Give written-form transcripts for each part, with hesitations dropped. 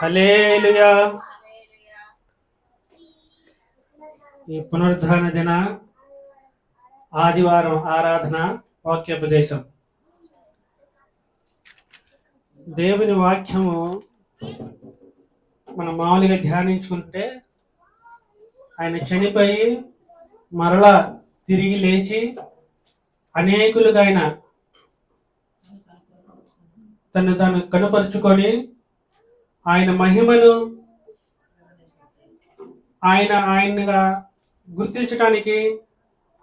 హల్లెలూయా. ఈ పునరుద్ధాన దిన ఆదివారం ఆరాధన వాక్యోపదేశం. దేవుని వాక్యము మనం మామూలుగా ధ్యానించుకుంటే ఆయన చనిపోయి మరలా తిరిగి లేచి అనేకులుగా ఆయన తను తాను కనుపరుచుకొని ఆయన మహిమను ఆయనగా గుర్తించడానికి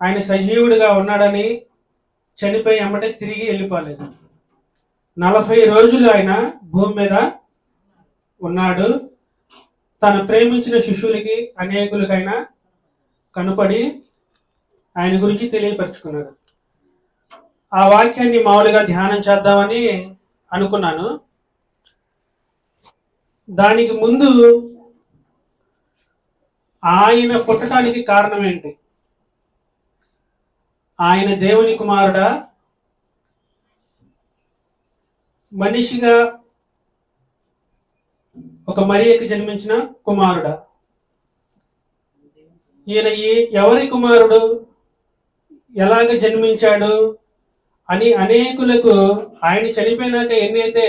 ఆయన సజీవుడిగా ఉన్నాడని చనిపోయి అమ్మటే తిరిగి వెళ్ళిపోలేదు. 40 రోజులు ఆయన భూమి మీద ఉన్నాడు. తను ప్రేమించిన శిష్యులకి అనేకులకైనా కనుపడి ఆయన గురించి తెలియపరుచుకున్నాడు. ఆ వాక్యాన్ని మామూలుగా ధ్యానం చేద్దామని అనుకున్నాను. దానికి ముందు ఆయన పుట్టడానికి కారణం ఏంటి? ఆయన దేవుని కుమారుడా, మనిషిగా ఒక మరియకి జన్మించిన కుమారుడా? ఈయన ఎవరి కుమారుడు, ఎలాగ జన్మించాడు అని అనేకులకు ఆయన చనిపోయినాక ఎన్నైతే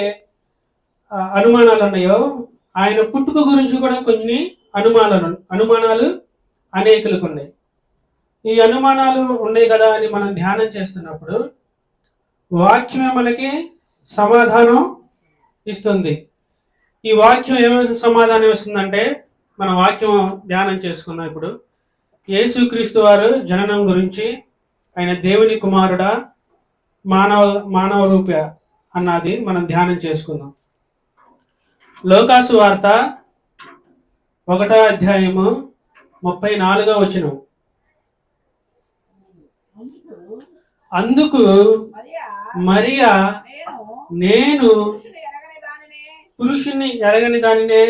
అనుమానాలు ఉన్నాయో ఆయన పుట్టుక గురించి కూడా కొన్ని అనుమానాలు అనేకులకు ఉన్నాయి. ఈ అనుమానాలు ఉన్నాయి కదా అని మనం ధ్యానం చేస్తున్నప్పుడు వాక్యమే మనకి సమాధానం ఇస్తుంది. ఈ వాక్యం ఏమైనా సమాధానం ఇస్తుందంటే మన వాక్యం ధ్యానం చేసుకుందాం. ఇప్పుడు యేసుక్రీస్తు వారు జననం గురించి, ఆయన దేవుని కుమారుడా, మానవ రూప అన్నది మనం ధ్యానం చేసుకుందాం. లోకాసు వార్త 1వ అధ్యాయము 34వ వచనం. అందుకు మరియా, నేను పురుషుని ఎరగని దానినే,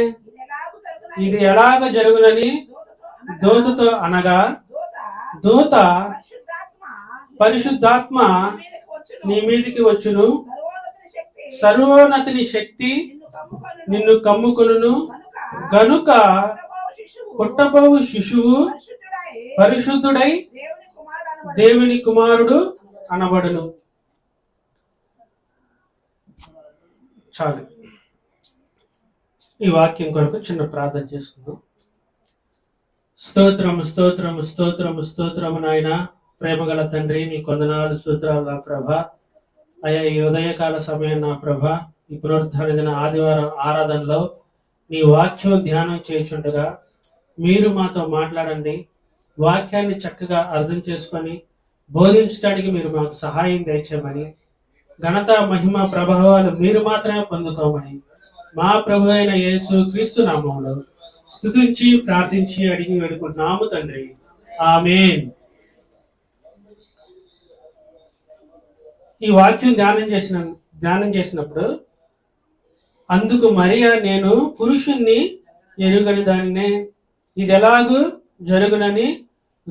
ఇది ఎలాగ జరుగునని దూతతో అనగా, దూత పరిశుద్ధాత్మ నీ మీదికి వచ్చును, సర్వోన్నతిని శక్తి నిన్ను కమ్ముకొనును, గనుక పుట్టబోవు శిశువు పరిశుద్ధుడై దేవుని కుమారుడు అనబడును. చాలు. ఈ వాక్యం కొరకు చిన్న ప్రార్థన చేసుకుందాం. స్తోత్రము స్తోత్రము స్తోత్రము స్తోత్రము నాయన, ప్రేమగల తండ్రి, నీ కొందనాలు స్తోత్రాలు నా ప్రభ. అయ్యా, ఈ ఉదయకాల సమయం నా ప్రభ, ఈ పునరుద్ధాన దిన ఆదివారం ఆరాధనలో నీ వాక్యం ధ్యానం చేయుచుండగా మీరు మాతో మాట్లాడండి. వాక్యాన్ని చక్కగా అర్థం చేసుకొని బోధించడానికి మీరు మాకు సహాయం దయచేయమని, ఘనత మహిమ ప్రభావాలు మీరు మాత్రమే పొందుకోమని మా ప్రభు అయిన యేసు క్రీస్తు నామములో స్తుతించి ప్రార్థించి అడిగి వేడుకుంటున్నాము తండ్రి, ఆమేన్. ఈ వాక్యం ధ్యానం చేసినప్పుడు అందుకు మరియా, నేను పురుషుణ్ణి ఎరుగని దానినే, ఇది ఎలాగూ జరుగునని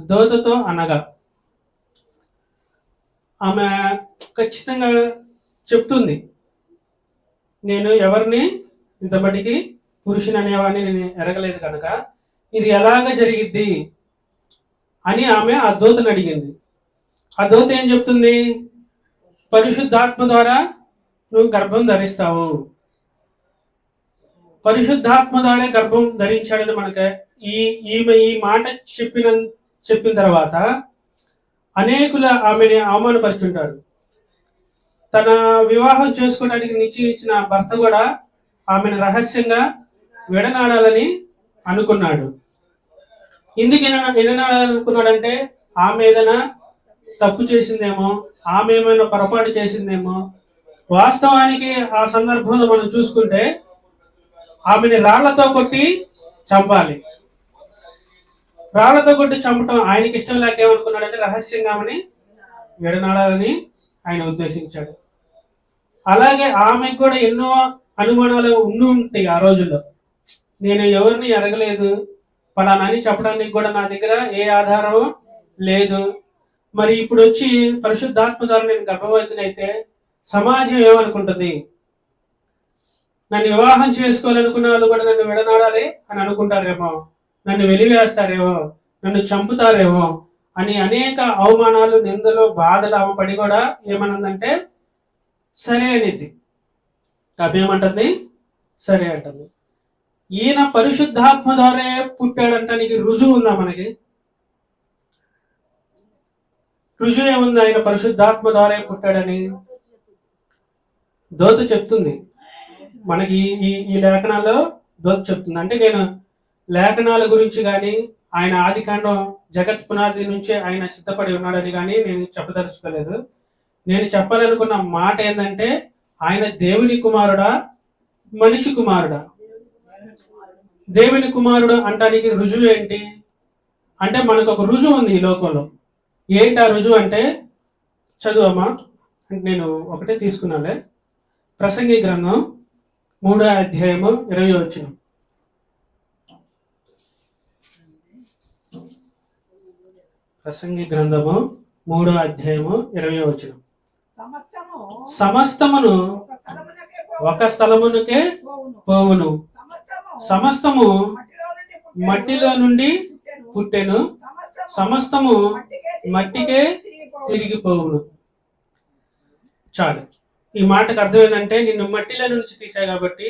దూతతో అనగా, ఆమె ఖచ్చితంగా చెప్తుంది, నేను ఎవరిని ఇంతబడికి పురుషుని అనేవాడిని నేను ఎరగలేదు కనుక ఇది ఎలాగ జరిగిద్ది అని ఆమె ఆ దూతను అడిగింది. ఆ దూత ఏం చెప్తుంది? పరిశుద్ధాత్మ ద్వారా నువ్వు గర్భం ధరిస్తావు. పరిశుద్ధాత్మ ద్వారా గర్భం ధరించాడని మనకి ఈమె ఈ మాట చెప్పిన తర్వాత అనేకుల ఆమెని అవమానపరుచుంటారు. తన వివాహం చేసుకోవడానికి నిశ్చయించిన భర్త కూడా ఆమెను రహస్యంగా విడనాడాలని అనుకున్నాడు. ఎందుకు విడనాడాలనుకున్నాడంటే ఆమె ఏదైనా తప్పు చేసిందేమో, ఆమె ఏమైనా పొరపాటు చేసిందేమో. వాస్తవానికి ఆ సందర్భంలో మనం చూసుకుంటే ఆమెని రాళ్లతో కొట్టి చంపాలి. రాళ్లతో కొట్టి చంపటం ఆయనకి ఇష్టం లేక ఏమనుకున్నాడంటే రహస్యంగా ఆమెని విడనాడాలని ఆయన ఉద్దేశించాడు. అలాగే ఆమెకు కూడా ఎన్నో అనుమానాలు ఉండి ఉంటాయి ఆ రోజుల్లో. నేను ఎవరిని ఎరగలేదు, ఫలానా అని చెప్పడానికి కూడా నా దగ్గర ఏ ఆధారం లేదు. మరి ఇప్పుడు వచ్చి పరిశుద్ధాత్మ ద్వారా నేను గర్భవతినైతే సమాజం ఏమనుకుంటుంది? నన్ను వివాహం చేసుకోవాలనుకున్న వాళ్ళు కూడా నన్ను విడనాడాలి అని అనుకుంటారేమో, నన్ను వెలివేస్తారేమో, నన్ను చంపుతారేమో అని అనేక అవమానాలు, నిందలు, బాధలు ఆమె పడి కూడా ఏమనుందంటే సరే అనిద్ది. అవేమంటుంది? సరే అంటుంది. ఈయన పరిశుద్ధాత్మ ద్వారా పుట్టాడంటానికి రుజువు ఉందా మనకి? రుజువు ఏముంది ఆయన పరిశుద్ధాత్మ ద్వారా పుట్టాడని? దోత చెప్తుంది మనకి, ఈ లేఖనాల్లో దోత చెప్తుంది. అంటే నేను లేఖనాల గురించి కానీ ఆయన ఆదికాండం జగత్ పునాది నుంచే ఆయన సిద్ధపడి ఉన్నాడని కానీ నేను చెప్పదలుచుకోలేదు. నేను చెప్పాలనుకున్న మాట ఏంటంటే ఆయన దేవుని కుమారుడా, మనిషి కుమారుడా? దేవుని కుమారుడు అంటానికి రుజువు ఏంటి అంటే మనకు ఒక రుజువు ఉంది ఈ లోకంలో. ఏంటి ఆ రుజువు అంటే? చదువమ్మా అంటే నేను ఒకటే తీసుకున్నాలే. ప్రసంగి గ్రంథం 3వ అధ్యాయము 20వ వచనం. ప్రసంగి గ్రంథము 3వ అధ్యాయము 20వ వచనం. సమస్తమును ఒక స్థలమునకే పోవును, సమస్తము మట్టిలో నుండి పుట్టెను, సమస్తము మట్టికే తిరిగిపోవును. చాలు. ఈ మాటకు అర్థం ఏంటంటే నిన్ను మట్టిలో నుంచి తీసా కాబట్టి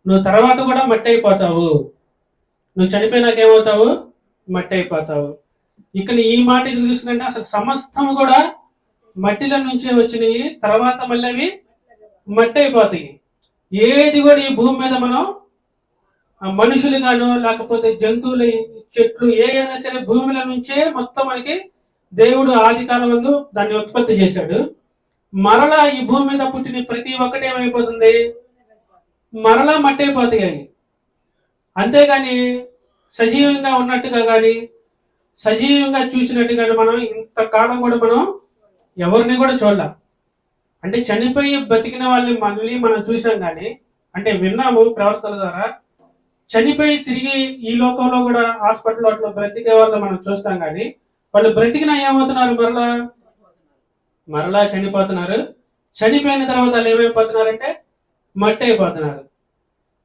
నువ్వు తర్వాత కూడా మట్టి అయిపోతావు. నువ్వు చనిపోయినాక ఏమవుతావు? మట్టి అయిపోతావు. ఇక్కడ ఈ మాట ఎందుకు చూసుకుంటే అసలు సమస్తము కూడా మట్టిలో నుంచి వచ్చినవి, తర్వాత మళ్ళీ అవి మట్టి అయిపోతాయి. ఏది కూడా ఈ భూమి మీద మనం మనుషులు గాను లేకపోతే జంతువులు, చెట్లు ఏదైనా సరే భూమిలో నుంచే మొత్తం మనకి దేవుడు ఆది కాలం ముందు దాన్ని ఉత్పత్తి చేశాడు. మరలా ఈ భూమి మీద పుట్టిన ప్రతి ఒక్కటి ఏమైపోతుంది? మరలా మట్టి అయిపోతాయి. అంతేగాని సజీవంగా ఉన్నట్టుగా కానీ సజీవంగా చూసినట్టు కానీ మనం ఇంతకాలం కూడా మనం ఎవరిని కూడా చూడాల. అంటే చనిపోయి బతికిన వాళ్ళని మళ్ళీ మనం చూసాం కానీ, అంటే విన్నాము ప్రవర్తన ద్వారా. చనిపోయి తిరిగి ఈ లోకంలో కూడా హాస్పిటల్ అట్లా బ్రతికే వాళ్ళు మనం చూస్తాం కానీ వాళ్ళు బ్రతికినా ఏమవుతున్నారు? మరలా చనిపోతున్నారు. చనిపోయిన తర్వాత వాళ్ళు ఏమైపోతున్నారంటే మట్టి అయిపోతున్నారు.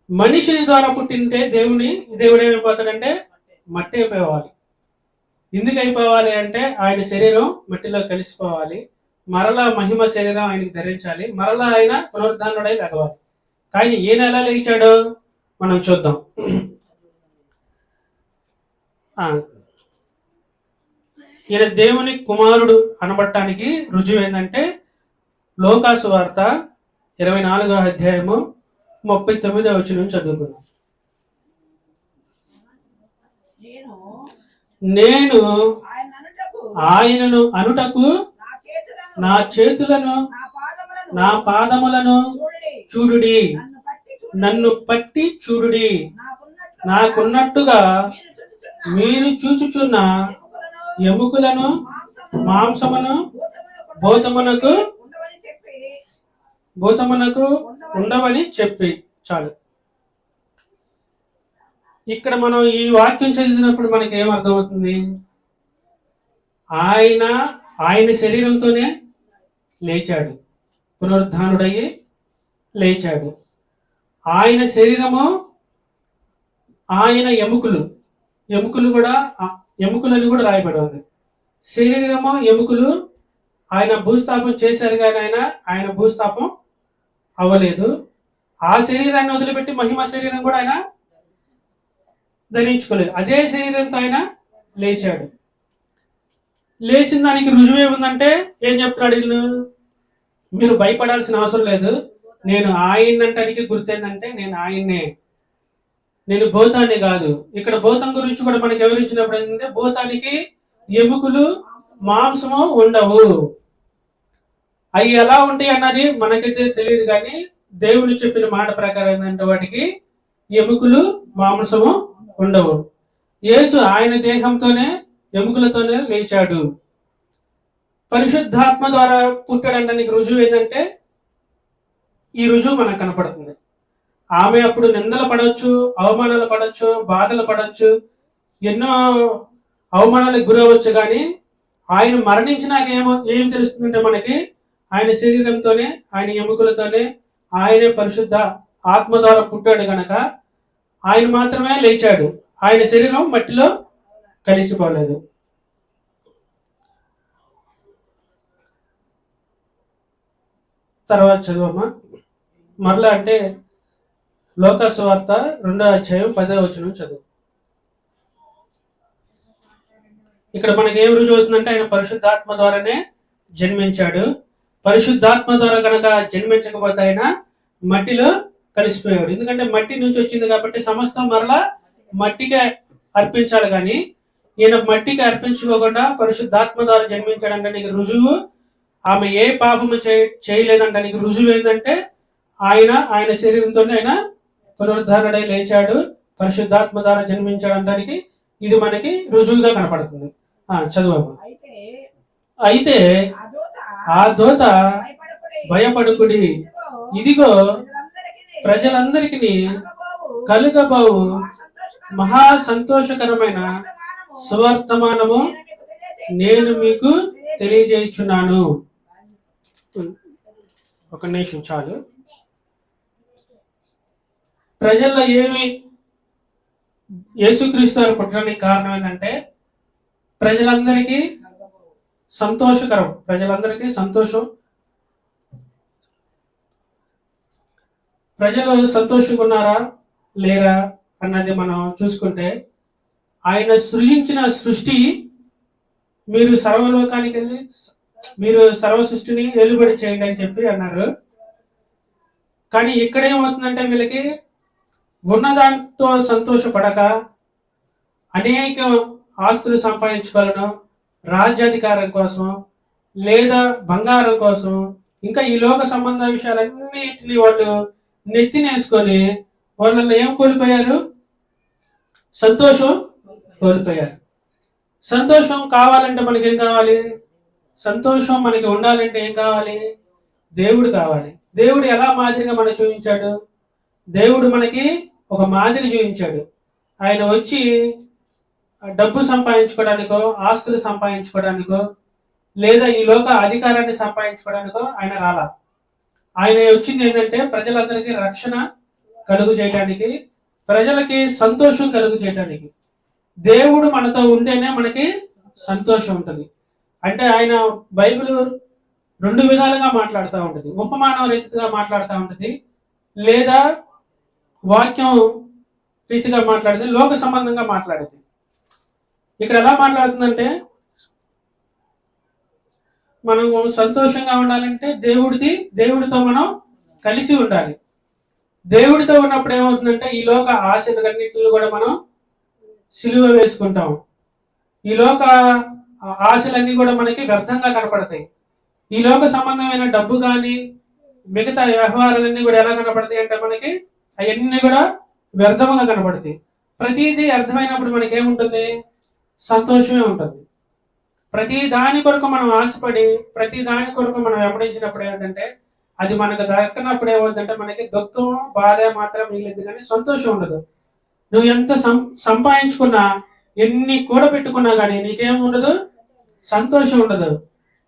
మనిషిని ద్వారా పుట్టింటే దేవుడు ఏమైపోతాడంటే మట్టి అయిపోవాలి. ఎందుకు అయిపోవాలి అంటే ఆయన శరీరం మట్టిలో కలిసిపోవాలి, మరలా మహిమ శరీరం ఆయనకి ధరించాలి, మరలా ఆయన పునరుద్ధానుడై లెగవాలి. కానీ ఈయన ఎలా లేచాడో మనం చూద్దాం. ఈయన దేవుని కుమారుడు అనబడటానికి రుజువు ఏంటంటే లోకాసు వార్త 24వ అధ్యాయము 39వ వచనం చదువుకున్నాం. నేను ఆయనను అనుటకు నా చేతులను నా పాదములను చూడుడి, నన్ను పట్టి చూడుడి, నాకున్నట్టుగా మీరు చూచుచున్న ఎముకలను మాంసమును భూతమునకు ఉండవని చెప్పి. చాలు. ఇక్కడ మనం ఈ వాక్యం చదివినప్పుడు మనకి ఏమర్థమవుతుంది? ఆయన శరీరంతోనే లేచాడు, పునరుద్ధానుడయ్యి లేచాడు. ఆయన శరీరము, ఆయన ఎముకలు కూడా ఎముకలని కూడా రాయబడి ఉంది. శరీరము ఎముకలు ఆయన భూస్థాపం చేశారు కానీ ఆయన భూస్థాపం అవ్వలేదు. ఆ శరీరాన్ని వదిలిపెట్టి మహిమ శరీరం కూడా ఆయన ధరించుకోలేదు. అదే శరీరంతో ఆయన లేచాడు. లేచిన దానికి రుజువు ఏముందంటే ఏం చెప్తున్నాడు? మీరు భయపడాల్సిన అవసరం లేదు. నేను ఆయనంటానికి గుర్తేందంటే నేను ఆయన్నే, నేను భూతాన్ని కాదు. ఇక్కడ భూతం గురించి కూడా మనకి వివరించినప్పుడు ఏంటంటే భూతానికి ఎముకలు మాంసము ఉండవు. అవి ఎలా ఉంటాయి అన్నది మనకైతే తెలియదు కానీ దేవుడు చెప్పిన మాట ప్రకారం ఏంటంటే వాటికి ఎముకలు మాంసము ఉండవు. యేసు ఆయన దేహంతోనే ఎముకలతోనే లేచాడు. పరిశుద్ధాత్మ ద్వారా పుట్టాడనడానికి రుజువు ఏంటంటే ఈ రుజువు మనకు కనపడుతుంది. ఆమె అప్పుడు నిందలు పడవచ్చు, అవమానాలు పడవచ్చు, బాధలు పడవచ్చు, ఎన్నో అవమానాలకు గురవచ్చు. కానీ ఆయన మరణించినాక ఏం తెలుస్తుందంటే మనకి ఆయన శరీరంతోనే, ఆయన ఎముకలతోనే ఆయనే పరిశుద్ధ ఆత్మ ద్వారా పుట్టాడు గనక ఆయన మాత్రమే లేచాడు. ఆయన శరీరం మట్టిలో కలిసిపోలేదు. తర్వాత చదువమ్మా. మరలా అంటే లోకా సువార్త 2వ అధ్యాయం 10వ వచనం చదువు. ఇక్కడ మనకి ఏం రుజువు అవుతుందంటే ఆయన పరిశుద్ధాత్మ ద్వారానే జన్మించాడు. పరిశుద్ధాత్మ ద్వారా కనుక జన్మించకపోతే ఆయన మట్టిలో కలిసిపోయాడు. ఎందుకంటే మట్టి నుంచి వచ్చింది కాబట్టి సమస్తం మరలా మట్టికే అర్పించాలి. కానీ ఈయన మట్టికి అర్పించుకోకుండా పరిశుద్ధాత్మ ద్వారా జన్మించాడంటానికి రుజువు, ఆమె ఏ పాపము చేయలేదంటానికి రుజువు ఏంటంటే ఆయన శరీరంతోనే ఆయన పునరుద్ధరణై లేచాడు, పరిశుద్ధాత్మ ద్వారా జన్మించాడంటానికి ఇది మనకి రుజువుగా కనపడుతుంది. చదువు. అయితే ఆ దూత భయపడుకుడి, ఇదిగో ప్రజలందరికీ కలుగబోవు మహా సంతోషకరమైన సువర్తమానము నేను మీకు తెలియజేయుచున్నాను. ఒక నిమిషం చాలు. ప్రజల్లో ఏమి యేసుక్రీస్తు వారు పుట్టడానికి కారణం ఏంటంటే ప్రజలందరికీ సంతోషకరం, ప్రజలందరికీ సంతోషం. ప్రజలు సంతోషంగా ఉన్నారా లేరా అన్నది మనం చూసుకుంటే, ఆయన సృజించిన సృష్టి, మీరు సర్వలోకానికి వెళ్ళి మీరు సర్వ సృష్టిని ఏలుబడి చేయండి అని చెప్పి అన్నారు. కానీ ఇక్కడ ఏమవుతుందంటే వీళ్ళకి ఉన్నదాంతో సంతోషపడక అనేక ఆస్తులు సంపాదించుకోవాలను, రాజ్యాధికారం కోసం లేదా బంగారం కోసం, ఇంకా ఈ లోక సంబంధ విషయాలన్నిటినీ వాళ్ళు నెత్తినేసుకొని వాళ్ళలో ఏం కోల్పోయారు? సంతోషం కోల్పోయారు. సంతోషం కావాలంటే మనకి ఏం కావాలి? సంతోషం మనకి ఉండాలంటే ఏం కావాలి? దేవుడు కావాలి. దేవుడు ఎలా మాదిరిగా మనం చూపించాడు? దేవుడు మనకి ఒక మాదిరి చూపించాడు. ఆయన వచ్చి డబ్బు సంపాదించుకోవడానికో, ఆస్తులు సంపాదించుకోవడానికో, లేదా ఈ లోక అధికారాన్ని సంపాదించుకోవడానికో ఆయన రాలా. ఆయన వచ్చింది ఏంటంటే ప్రజలందరికీ రక్షణ కలుగు చేయడానికి, ప్రజలకి సంతోషం కలుగు చేయడానికి. దేవుడు మనతో ఉంటేనే మనకి సంతోషం ఉంటుంది. అంటే ఆయన బైబిల్ 2 విధాలుగా మాట్లాడుతూ ఉంటుంది. ఉపమానం రీతిగా మాట్లాడుతూ ఉంటుంది, లేదా వాక్యం రీతిగా మాట్లాడుతుంది, లోక సంబంధంగా మాట్లాడుతుంది. ఇక్కడ ఎలా మాట్లాడుతుందంటే, మనం సంతోషంగా ఉండాలంటే దేవుడితో మనం కలిసి ఉండాలి. దేవుడితో ఉన్నప్పుడు ఏమవుతుందంటే ఈ లోక ఆశలన్నింటినీ కూడా మనం సిలువ వేసుకుంటాం. ఈ లోక ఆశలన్నీ కూడా మనకి వ్యర్థంగా కనపడతాయి. ఈ లోక సంబంధమైన డబ్బు కానీ మిగతా వ్యవహారాలన్నీ కూడా ఎలా కనపడతాయి అంటే మనకి అవన్నీ కూడా వ్యర్థంగా కనపడతాయి. ప్రతిదీ అర్థమైనప్పుడు మనకి ఏముంటుంది? సంతోషమే ఉంటుంది. ప్రతి దాని కొరకు మనం ఆశపడి ప్రతి దాని కొరకు మనం వెంబడించినప్పుడు ఏంటంటే అది మనకు దక్కనప్పుడు ఏమవుతుందంటే మనకి దుఃఖం, బాధ మాత్రం మిగిలింది, కానీ సంతోషం ఉండదు. నువ్వు ఎంత సంపాదించుకున్నా, ఎన్ని కూడబెట్టుకున్నా కానీ నీకేం ఉండదు? సంతోషం ఉండదు.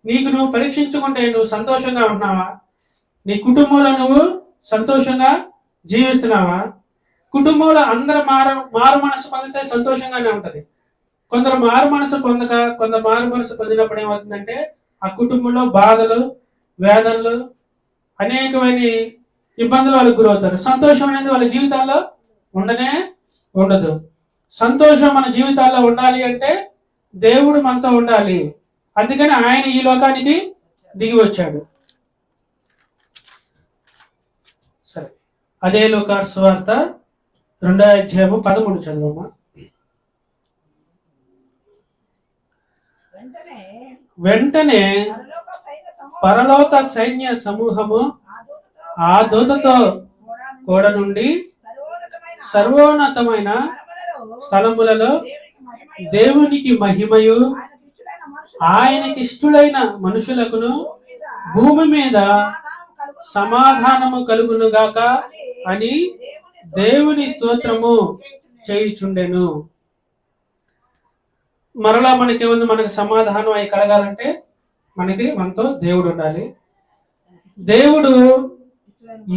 నీకు నువ్వు పరీక్షించుకుంటే నువ్వు సంతోషంగా ఉంటున్నావా? నీ కుటుంబంలో నువ్వు సంతోషంగా జీవిస్తున్నావా? కుటుంబంలో అందరూ మారు మనసు పొందితే సంతోషంగానే ఉంటది. కొందరు మారు మనసు పొందక, కొందరు మారు మనసు పొందినప్పుడు ఏమవుతుందంటే ఆ కుటుంబంలో బాధలు, వేదనలు, అనేకమైన ఇబ్బందులు వాళ్ళకి గురవుతారు. సంతోషం అనేది వాళ్ళ జీవితాల్లో ఉండదు. సంతోషం మన జీవితాల్లో ఉండాలి అంటే దేవుడు మనతో ఉండాలి. అందుకని ఆయన ఈ లోకానికి దిగి వచ్చాడు. సరే, అదే లోకా సువార్త 2వ అధ్యాయము 13 చదువమ్మా. వెంటనే పరలోక సైన్య సమూహము ఆ దూతతో కూడా నుండి సర్వోన్నతమైన స్థలములలో దేవునికి మహిమయు ఆయనకి ఇష్టలైన మనుషులకును భూమి మీద సమాధానము కలుగునుగాక అని దేవుని స్తోత్రము చేయుచుండెను. మరలా మనకేముంది? మనకు సమాధానం అయి కలగాలంటే మనతో దేవుడు ఉండాలి. దేవుడు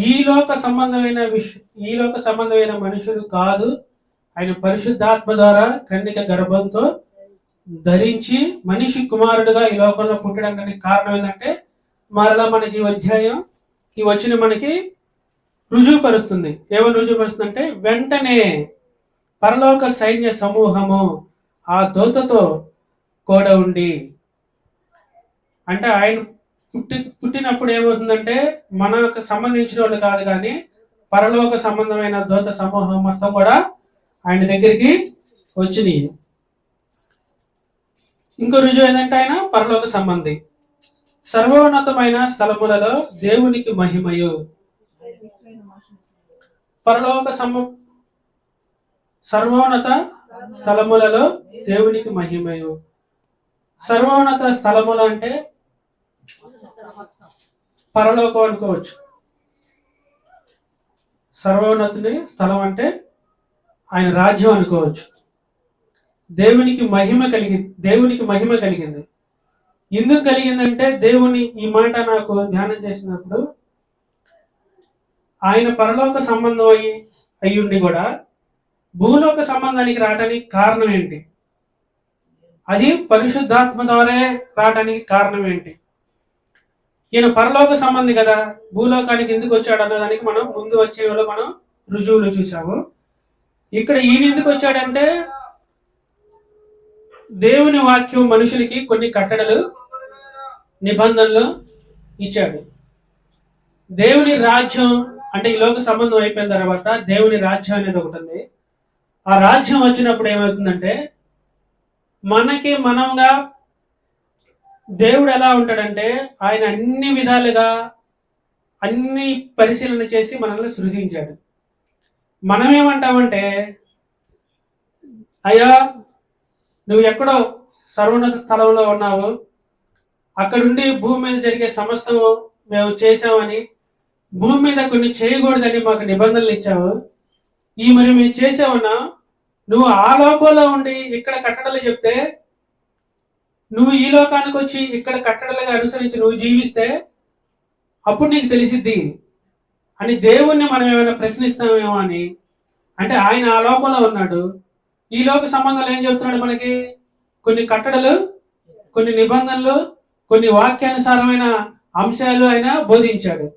ఈ లోక సంబంధమైన మనుషులు కాదు. ఆయన పరిశుద్ధాత్మ ద్వారా కన్యక గర్భంతో ధరించి మనిషి కుమారుడుగా ఈ లోకంలో పుట్టడానికి కారణం ఏంటంటే, మరలా మనకి ఈ అధ్యాయం ఈ వచ్చిన మనకి రుజువుపరుస్తుంది. ఏమని రుజువుపరుస్తుంది అంటే, వెంటనే పరలోక సైన్య సమూహము ఆ దూతతో కూడా ఉండి, అంటే ఆయన పుట్టినప్పుడు ఏమవుతుందంటే మనకు సంబంధించిన వాళ్ళు కాదు, కానీ పరలోక సంబంధమైన దూత సమూహం మొత్తం కూడా ఆయన దగ్గరికి వచ్చినాయి. ఇంకో రుజువు ఏంటంటే ఆయన పరలోక సంబంధి. సర్వోన్నతమైన స్థలములలో దేవునికి మహిమయు. సర్వోన్నత స్థలములలో దేవునికి మహిమయు. సర్వోన్నత స్థలములు అంటే పరలోకం అనుకోవచ్చు. సర్వోన్నతుని స్థలం అంటే ఆయన రాజ్యం అనుకోవచ్చు. దేవునికి మహిమ కలిగింది. ఎందుకు కలిగిందంటే, దేవుని ఈ మాట నాకు ధ్యానం చేసినప్పుడు, ఆయన పరలోక సంబంధం అయ్యుండి కూడా భూలోక సంబంధానికి రావడానికి కారణం ఏంటి? అది పరిశుద్ధాత్మ ద్వారా రావడానికి కారణం ఏంటి? ఈయన పరలోక సంబంధి కదా, భూలోకానికి ఎందుకు వచ్చాడు అన్నదానికి మనం ముందు వచ్చే మనం రుజువులు చూసాము. ఇక్కడ ఈయన ఎందుకు వచ్చాడంటే, దేవుని వాక్యం మనుషులకి కొన్ని కట్టడలు నిబంధనలు ఇచ్చాడు. దేవుని రాజ్యం అంటే ఈ లోక సంబంధం అయిపోయిన తర్వాత దేవుని రాజ్యం అనేది ఒకటి ఉంది. ఆ రాజ్యం వచ్చినప్పుడు ఏమవుతుందంటే, మనకి మనంగా దేవుడు ఎలా ఉంటాడంటే, ఆయన అన్ని విధాలుగా అన్ని పరిశీలన చేసి మనల్ని సృజించాడు. మనమేమంటామంటే, అయ్యా నువ్వు ఎక్కడో సర్వోన్నత స్థలంలో ఉన్నావు, అక్కడుండి భూమి మీద జరిగే సమస్తము మేము చేసామని, భూమి మీద కొన్ని చేయకూడదని మాకు నిబంధనలు ఇచ్చావు. మరి మేము చేసామన్నా, నువ్వు ఆ లోకంలో ఉండి ఇక్కడ కట్టడలు చెప్తే, నువ్వు ఈ లోకానికి వచ్చి ఇక్కడ కట్టడలుగా అనుసరించి నువ్వు జీవిస్తే అప్పుడు నీకు తెలిసిద్ది అని దేవుణ్ణి మనం ఏమైనా ప్రశ్నిస్తామేమో అని. అంటే ఆయన ఆ లోకంలో ఉన్నాడు, ఈ లోక సంబంధాలు ఏం చెప్తున్నాడు మనకి? కొన్ని కట్టడలు, కొన్ని నిబంధనలు, కొన్ని వాక్యానుసారమైన అంశాలు ఆయన బోధించాడు.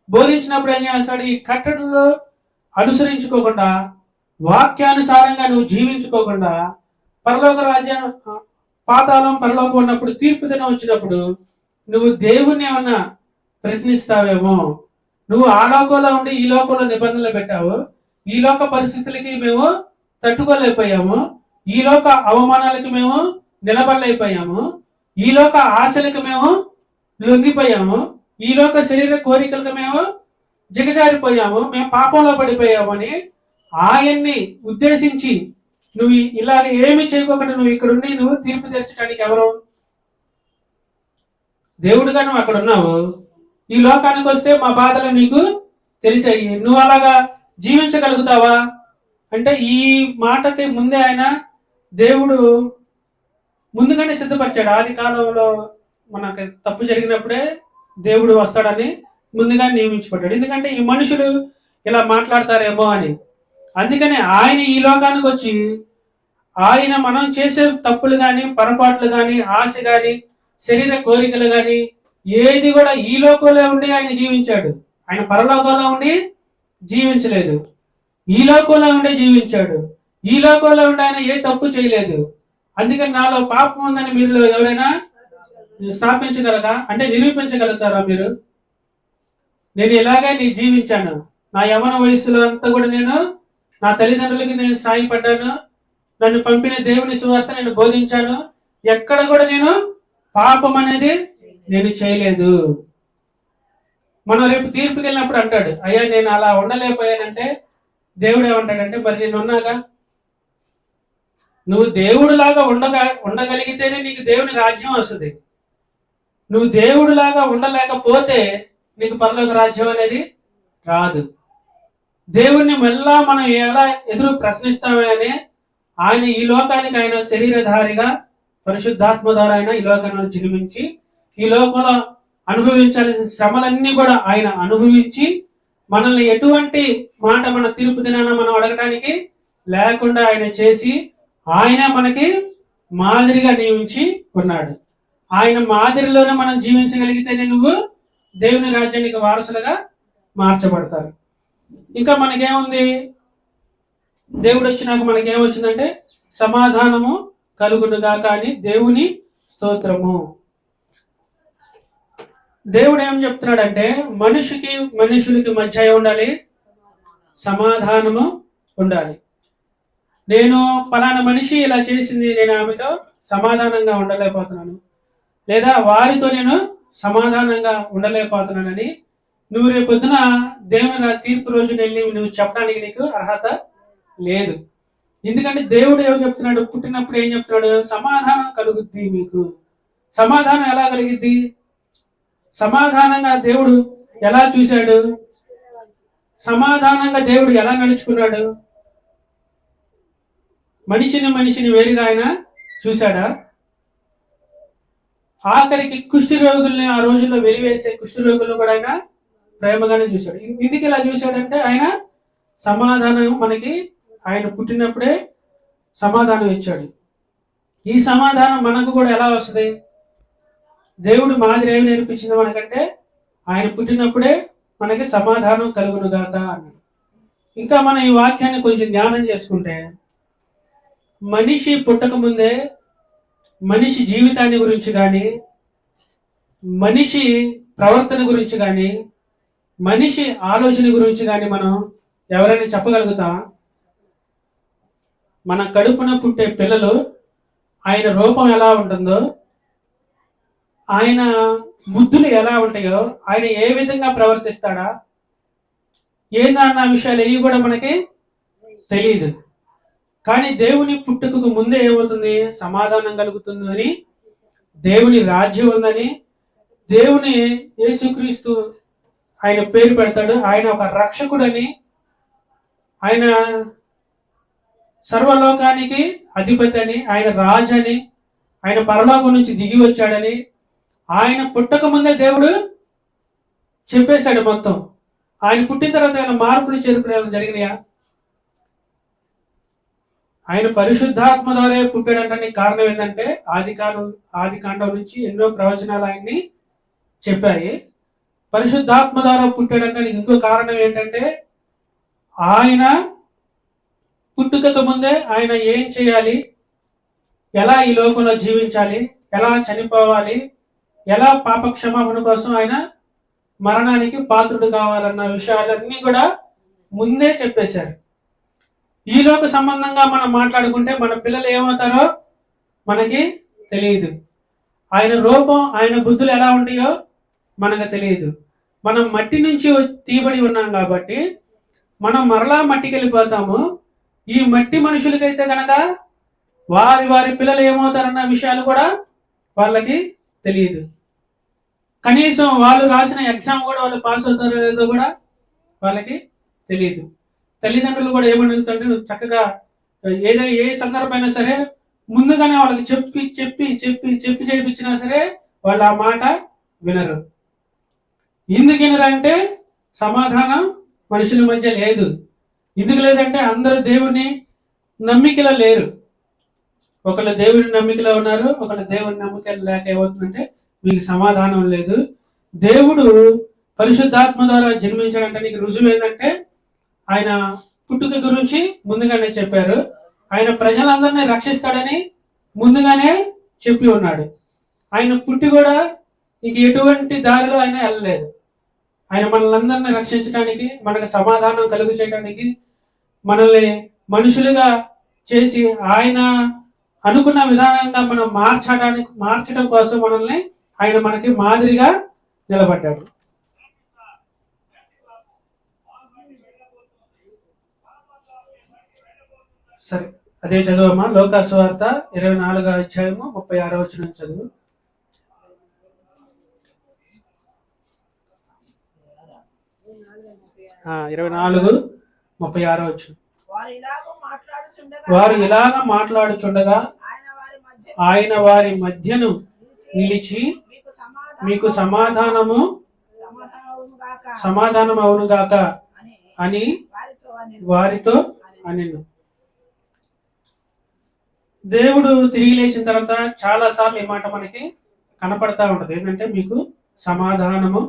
బోధించినప్పుడు ఏం చేస్తాడు? ఈ కట్టడలు అనుసరించుకోకుండా, వాక్యానుసారంగా నువ్వు జీవించుకోకుండా, పరలోక రాజ్యం పాతాళం పరలోకం ఉన్నప్పుడు, తీర్పు దినం వచ్చినప్పుడు నువ్వు దేవుణ్ణి ఏమన్నా ప్రశ్నిస్తావేమో. నువ్వు ఆ లోకంలో ఉండి ఈ లోకంలో నిబంధనలు పెట్టావు, ఈ లోక పరిస్థితులకి మేము తట్టుకోలేకపోయాము, ఈ లోక అవమానాలకి మేము నిలబడలేకపోయాము, ఈ లోక ఆశలకు మేము లొంగిపోయాము, ఈ లోక శరీర కోరికలకు మేము జిగజారిపోయాము, మేము పాపంలో పడిపోయాము అని ఆయన్ని ఉద్దేశించి నువ్వు ఇలాగ ఏమి చేయకోకుండా నువ్వు ఇక్కడుండి నువ్వు తీర్పు తీర్చడానికి ఎవరు? దేవుడుగా నువ్వు అక్కడ ఉన్నావు. ఈ లోకానికి వస్తే మా బాధలు నీకు తెలిసాయి, నువ్వు అలాగా జీవించగలుగుతావా అంటే, ఈ మాటకి ముందే ఆయన దేవుడు ముందుగానే సిద్ధపరిచాడు. ఆది కాలంలో మనకి తప్పు జరిగినప్పుడే దేవుడు వస్తాడని ముందుగా నియమించబడ్డాడు. ఎందుకంటే ఈ మనుషులు ఇలా మాట్లాడతారేమో అని. అందుకని ఆయన ఈ లోకానికి వచ్చి ఆయన మనం చేసే తప్పులు కానీ, పొరపాట్లు కానీ, ఆశ కానీ, శరీర కోరికలు కానీ ఏది కూడా ఈ లోకంలో ఉండి ఆయన జీవించాడు. ఆయన పరలోకంలో ఉండి జీవించలేదు, ఈ లోకంలో ఉండే జీవించాడు. ఈ లోకంలో ఉండి ఆయన ఏ తప్పు చేయలేదు. అందుకని నాలో పాపం ఉందని మీరు ఎవరైనా స్థాపించగలరా అంటే నిరూపించగలుగుతారా మీరు? నేను ఇలాగే నేను జీవించాను, నా యవ్వన వయసులో అంతా కూడా నేను నా తల్లిదండ్రులకి నేను సాయపడ్డాను, నన్ను పంపిన దేవుని సువార్త నేను బోధించాను, ఎక్కడ కూడా నేను పాపం అనేది నేను చేయలేదు. మనం రేపు తీర్పుకి వెళ్ళినప్పుడు అంటాడు, అయ్యా నేను అలా ఉండలేకపోయానంటే దేవుడు ఏమంటాడంటే, మరి నేను ఉన్నాగా. నువ్వు దేవుడులాగా ఉండగలిగితేనే నీకు దేవుని రాజ్యం వస్తుంది. నువ్వు దేవుడులాగా ఉండలేకపోతే నీకు పరలోక రాజ్యం అనేది రాదు. దేవుణ్ణి మళ్ళా మనం ఎలా ఎదురు ప్రశ్నిస్తామని ఆయన ఈ లోకానికి ఆయన శరీరధారిగా పరిశుద్ధాత్మ ద్వారా ఆయన ఈ లోకంలో జన్మించి ఈ లోకంలో అనుభవించాల్సిన శ్రమలన్నీ కూడా ఆయన అనుభవించి మనల్ని ఎటువంటి మాట మన తీర్పు దినాన మనం అడగటానికి లేకుండా ఆయన చేసి ఆయన మనకి మాదిరిగా నియమించి ఉన్నాడు. ఆయన మాదిరిలోనే మనం జీవించగలిగితేనే నువ్వు దేవుని రాజ్యానికి వారసులుగా మార్చబడతారు. ఇంకా మనకేముంది, దేవుడు వచ్చినాక మనకేమొచ్చిందంటే సమాధానము కలుగునుగా కానీ దేవుని స్తోత్రము. దేవుడు ఏం చెప్తున్నాడంటే మనుషులకి మధ్య ఉండాలి, సమాధానము ఉండాలి. నేను పలానా మనిషి ఇలా చేసింది, నేను ఆమెతో సమాధానంగా ఉండలేకపోతున్నాను, లేదా వారితో నేను సమాధానంగా ఉండలేకపోతున్నానని నువ్వు రేపొద్దున దేవుని తీర్పు రోజు వెళ్ళి నువ్వు చెప్పడానికి నీకు అర్హత లేదు. ఎందుకంటే దేవుడు ఏం చెప్తున్నాడు, పుట్టినప్పుడు ఏం చెప్తున్నాడు, సమాధానం కలుగుద్ది మీకు. సమాధానం ఎలా కలిగిద్ది? సమాధానంగా దేవుడు ఎలా చూశాడు? సమాధానంగా దేవుడు ఎలా నడుచుకున్నాడు? మనిషిని వేరుగా ఆయన చూశాడా? ఆఖరికి కుష్టి రోగుల్ని ఆ రోజుల్లో వెలివేసే కుష్టి రోగులను కూడా ఆయన ప్రేమగానే చూశాడు. ఎందుకు ఇలా చూశాడంటే ఆయన సమాధానం మనకి ఆయన పుట్టినప్పుడే సమాధానం ఇచ్చాడు. ఈ సమాధానం మనకు కూడా ఎలా వస్తుంది? దేవుడు మాదిరి ఏమి నేర్పించింది మనకంటే ఆయన పుట్టినప్పుడే మనకి సమాధానం కలుగునుగాక అన్నాడు. ఇంకా మనం ఈ వాక్యాన్ని కొంచెం ధ్యానం చేసుకుంటే మనిషి పుట్టక ముందే మనిషి జీవితాన్ని గురించి కానీ, మనిషి ప్రవర్తన గురించి కానీ, మనిషి ఆలోచన గురించి కానీ మనం ఎవరైనా చెప్పగలుగుతామా? మన కడుపున పుట్టే పిల్లలు ఆయన రూపం ఎలా ఉంటుందో, ఆయన బుద్ధులు ఎలా ఉంటాయో, ఆయన ఏ విధంగా ప్రవర్తిస్తాడా ఏందన్న విషయాలు ఏవి కూడా మనకి తెలియదు. కానీ దేవుని పుట్టుకకు ముందే ఏమవుతుంది? సమాధానం కలుగుతుందని, దేవుని రాజ్యం ఉందని, దేవుని యేసుక్రీస్తు ఆయన పేరు పెడతాడు, ఆయన ఒక రక్షకుడని, ఆయన సర్వలోకానికి అధిపతి అని, ఆయన రాజు అని, ఆయన పరలోకం నుంచి దిగి వచ్చాడని ఆయన పుట్టక ముందే దేవుడు చెప్పేశాడు మొత్తం. ఆయన పుట్టిన తర్వాత ఏమైనా మార్పులు చేర్పులు జరిగినాయా? ఆయన పరిశుద్ధాత్మ ద్వారా పుట్టాడంటానికి కారణం ఏంటంటే ఆది కాండం నుంచి ఎన్నో ప్రవచనాలు ఆయన్ని చెప్పాయి. పరిశుద్ధాత్మ ద్వారా పుట్టాడంటానికి ఇంకో కారణం ఏంటంటే ఆయన పుట్టుకకు ముందే ఆయన ఏం చేయాలి, ఎలా ఈ లోకంలో జీవించాలి, ఎలా చనిపోవాలి, ఎలా పాప క్షమాపణ కోసం ఆయన మరణానికి పాత్రుడు కావాలన్న విషయాలన్నీ కూడా ముందే చెప్పేశారు. ఈ లోక సంబంధంగా మనం మాట్లాడుకుంటే మన పిల్లలు ఏమవుతారో మనకి తెలియదు. ఆయన రూపం, ఆయన బుద్ధులు ఎలా ఉంటాయో మనకు తెలియదు. మనం మట్టి నుంచి తీయబడి ఉన్నాం కాబట్టి మనం మరలా మట్టికి వెళ్ళిపోతాము. ఈ మట్టి మనుషులకైతే గనక వారి పిల్లలు ఏమవుతారన్న విషయాలు కూడా వాళ్ళకి తెలియదు. కనీసం వాళ్ళు రాసిన ఎగ్జామ్ కూడా వాళ్ళు పాస్ అవుతారో లేదో కూడా వాళ్ళకి తెలియదు. తల్లిదండ్రులు కూడా ఏమడుగుతుంటే నువ్వు చక్కగా ఏ సందర్భమైనా సరే ముందుగానే వాళ్ళకి చెప్పి చెప్పి చెప్పి చెప్పి చేయించినా సరే వాళ్ళు ఆ మాట వినరు. ఎందుకు వినరంటే సమాధానం మనుషుల మధ్య లేదు. ఎందుకు లేదంటే అందరూ దేవుని నమ్మికలో లేరు. ఒకళ్ళు దేవుని నమ్మికలో ఉన్నారు, ఒకళ్ళు దేవుని నమ్మికలు లేక ఏమవుతుందంటే మీకు సమాధానం లేదు. దేవుడు పరిశుద్ధాత్మ ద్వారా జన్మించాడంటే నీకు రుజువు ఏంటంటే ఆయన పుట్టుక గురించి ముందుగానే చెప్పారు. ఆయన ప్రజలందరినీ రక్షిస్తాడని ముందుగానే చెప్పి ఉన్నాడు. ఆయన పుట్టి కూడా ఇంక ఎటువంటి దారిలో ఆయన వెళ్ళలేదు. ఆయన మనల్ని రక్షించడానికి, మనకు సమాధానం కలుగు చేయడానికి, మనల్ని మనుషులుగా చేసి ఆయన అనుకున్న విధానంగా మనం మార్చడం కోసం మనల్ని ఆయన మనకి మాదిరిగా నిలబడ్డాడు. సరే, అదే చదువమ్మా. లోకాసు వార్త 24వ అధ్యాయము 36వ వచనం చదువు. 24:36 వచనం. వారు ఇలాగ మాట్లాడుచుండగా ఆయన వారి మధ్యను నిలిచి మీకు సమాధానము సమాధానం అవును గాక అని వారితో అనెను. దేవుడు తిరిగి లేచిన తర్వాత చాలా సార్లు ఈ మాట మనకి కనపడతా ఉంటది. ఏంటంటే మీకు సమాధానము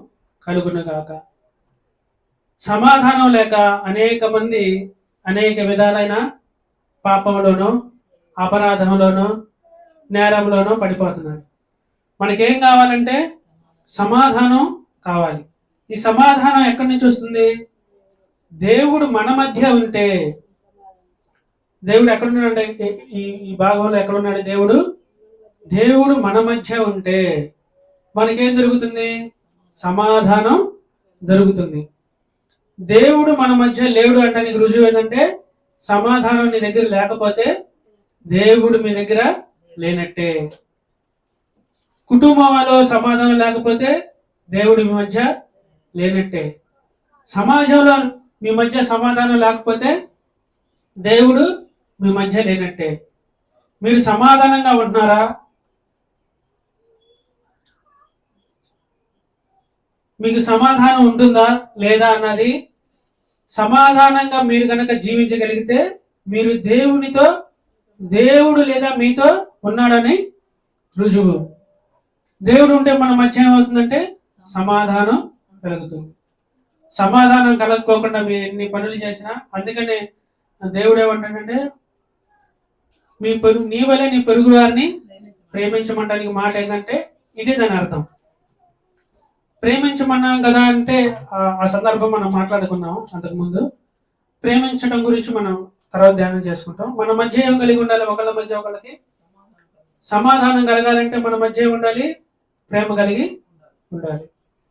కలుగును గాక. సమాధానం లేక అనేక మంది అనేక విధాలైన పాపంలోనూ అపరాధంలోనూ నేరంలోనూ పడిపోతున్నారు. మనకేం కావాలంటే సమాధానం కావాలి. ఈ సమాధానం ఎక్కడి నుంచి వస్తుంది? దేవుడు మన మధ్య ఉంటే. దేవుడు ఎక్కడున్నాడంటే ఈ భాగంలో ఎక్కడున్నాడు? దేవుడు మన మధ్య ఉంటే మనకేం జరుగుతుంది? సమాధానం జరుగుతుంది. దేవుడు మన మధ్య లేడు అంటానికి రుజువు ఏంటంటే సమాధానం నీ దగ్గర లేకపోతే దేవుడు మీ దగ్గర లేనట్టే. కుటుంబంలో సమాధానం లేకపోతే దేవుడు మీ మధ్య లేనట్టే. సమాజంలో మీ మధ్య సమాధానం లేకపోతే దేవుడు మీ మధ్య లేనట్టే. మీరు సమాధానంగా ఉంటున్నారా? మీకు సమాధానం ఉంటుందా లేదా అన్నది, సమాధానంగా మీరు కనుక జీవించగలిగితే మీరు దేవుడు లేదా మీతో ఉన్నాడని రుజువు. దేవుడు ఉంటే మన మధ్య ఏమవుతుందంటే సమాధానం కలుగుతుంది. సమాధానం కలగకోకుండా మీరు ఎన్ని పనులు చేసినా, అందుకనే దేవుడు ఏమంటాడంటే నీ వలే నీ పొరుగు వారిని ప్రేమించమంటానికి మాట ఏంటంటే ఇదే దాని అర్థం. ప్రేమించమన్నాం కదా అంటే ఆ సందర్భం మనం మాట్లాడుకున్నాము అంతకుముందు. ప్రేమించడం గురించి మనం తర్వాత ధ్యానం చేసుకుంటాం. మన మధ్య ఏం కలిగి ఉండాలి? ఒకళ్ళ మధ్య ఒకళ్ళకి సమాధానం కలగాలంటే మన మధ్య ఉండాలి, ప్రేమ కలిగి ఉండాలి.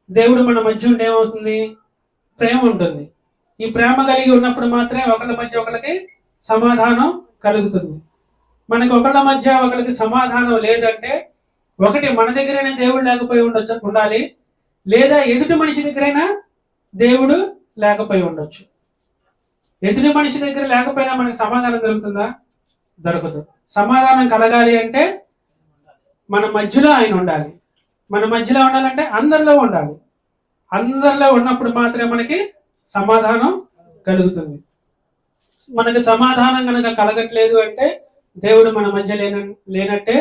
దేవుడు మన మధ్య ఉంటే ఏమవుతుంది? ప్రేమ ఉంటుంది. ఈ ప్రేమ కలిగి ఉన్నప్పుడు మాత్రమే ఒకళ్ళ మధ్య ఒకళ్ళకి సమాధానం కలుగుతుంది. మనకి ఒకళ్ళ మధ్య ఒకరికి సమాధానం లేదంటే ఒకటి మన దగ్గరైనా దేవుడు లేకపోయి ఉండాలి, లేదా ఎదుటి మనిషి దగ్గరైనా దేవుడు లేకపోయి ఉండొచ్చు. ఎదుటి మనిషి దగ్గర లేకపోయినా మనకి సమాధానం దొరుకుతుందా? దొరకదు. సమాధానం కలగాలి అంటే మన మధ్యలో ఆయన ఉండాలి. మన మధ్యలో ఉండాలంటే అందరిలో ఉండాలి. అందరిలో ఉన్నప్పుడు మాత్రమే మనకి సమాధానం కలుగుతుంది. మనకి సమాధానం కనుక కలగట్లేదు అంటే దేవుడు మన మధ్య లేనట్టే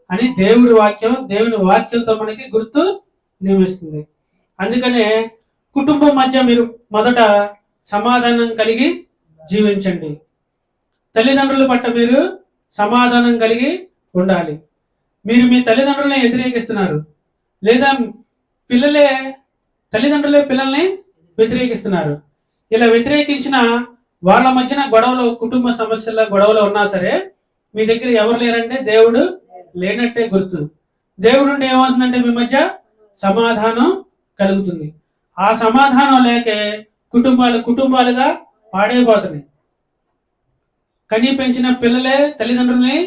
అని దేవుని వాక్యంతో మనకి గుర్తు నియమిస్తుంది. అందుకనే కుటుంబం మధ్య మీరు మొదట సమాధానం కలిగి జీవించండి. తల్లిదండ్రుల పట్ల మీరు సమాధానం కలిగి ఉండాలి. మీరు మీ తల్లిదండ్రులని వ్యతిరేకిస్తున్నారు, లేదా తల్లిదండ్రులే పిల్లల్ని వ్యతిరేకిస్తున్నారు. ఇలా వ్యతిరేకించిన వాళ్ళ మధ్యన గొడవలు, కుటుంబ సమస్యల గొడవలు ఉన్నా సరే మీ దగ్గర ఎవరు లేరంటే దేవుడు లేనట్టే గుర్తు. దేవుడు ఉంటే ఏమవుతుందంటే మీ మధ్య సమాధానం కలుగుతుంది. ఆ సమాధానం లేకే కుటుంబాలుగా పాడైపోతున్నాయి. కనీ పెంచిన పిల్లలే తల్లిదండ్రుల్ని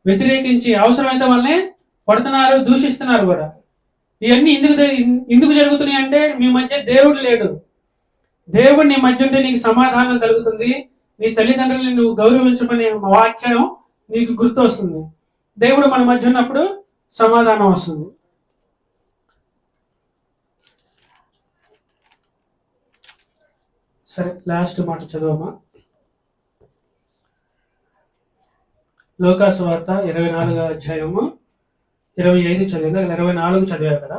వ్యతిరేకించి అవసరమైతే వాళ్ళని కొడుతున్నారు, దూషిస్తున్నారు కూడా. ఇవన్నీ ఎందుకు జరుగుతున్నాయి అంటే మీ మధ్య దేవుడు లేడు. దేవుడు నీ మధ్య ఉంటే నీకు సమాధానం కలుగుతుంది. నీ తల్లిదండ్రులని నువ్వు గౌరవించమనే వాక్యం నీకు గుర్తు వస్తుంది. దేవుడు మన మధ్య ఉన్నప్పుడు సమాధానం వస్తుంది. సరే, లాస్ట్ మాట చదవమా. లోకాసు వార్త 24వ అధ్యాయము 25 చదివిందా? 24 చదివా కదా?